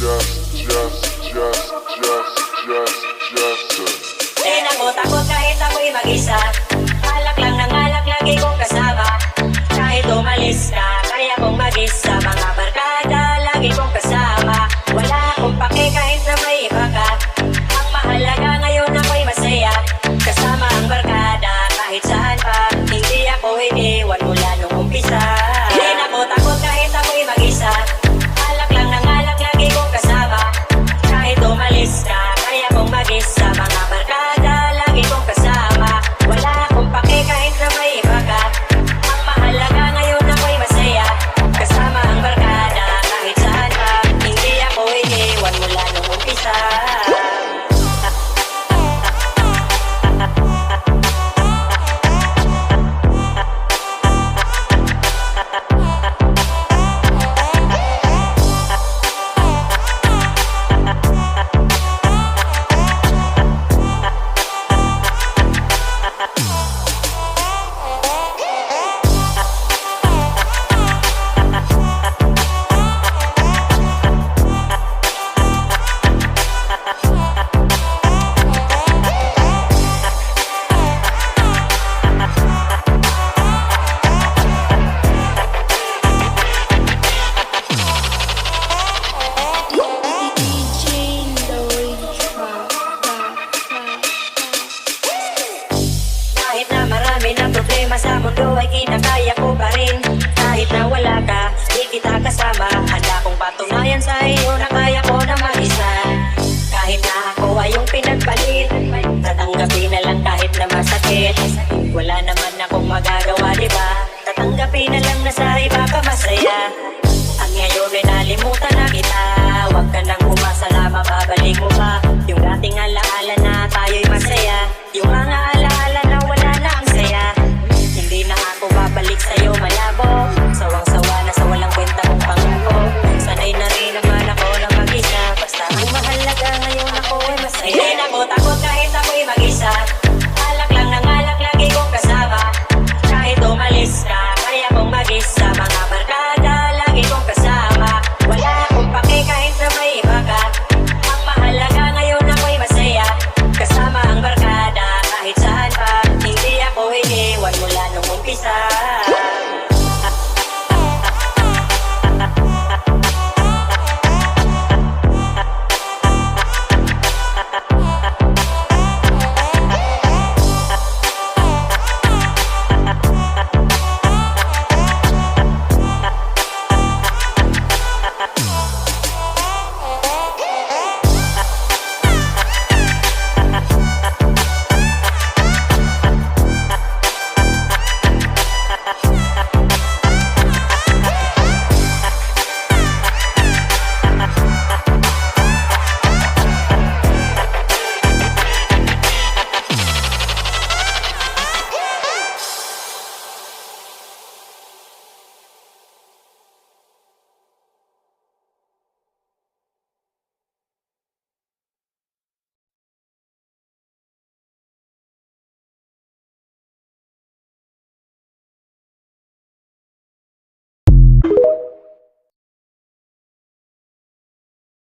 Di na ko takot kahit ako'y mag-isa. Alak lang ng alak, lagi kong kasama. Kahit umalis ka, kaya kong mag-isa. Mga barkada, lagi kong kasama. Wala akong pake kahit na may iba ka. Ang mahalaga ngayon ako'y masaya. Kasama ang barkada, kahit saan pa. Hindi ako iniwan mula nung umpisa. Di na ko takot kahit ako'y mag-isa. Alak lang ng alak, lagi kong kasama. Kahit umalis ka, kaya kong mag-isa. Mga barkada, lagi kong kasama. Wala akong pake kahit na may iba ka. Ang mahalaga ngayon ako'y masaya. Kasama ang barkada, kahit saan pa. Hindi ako iniwan mula nung umpisa. Kahit na marami ng problema sa mundo ay kinakaya ko pa rin. Kahit na wala ka, di kita kasama. Handa kong patunayan sa iyo na kaya ko na mag-isa. Kahit na ako ay yung pinagpalit, tatanggapin na lang kahit na masakit. Wala naman akong magagawa, diba? Tatanggapin na lang na sa iba ka masaya.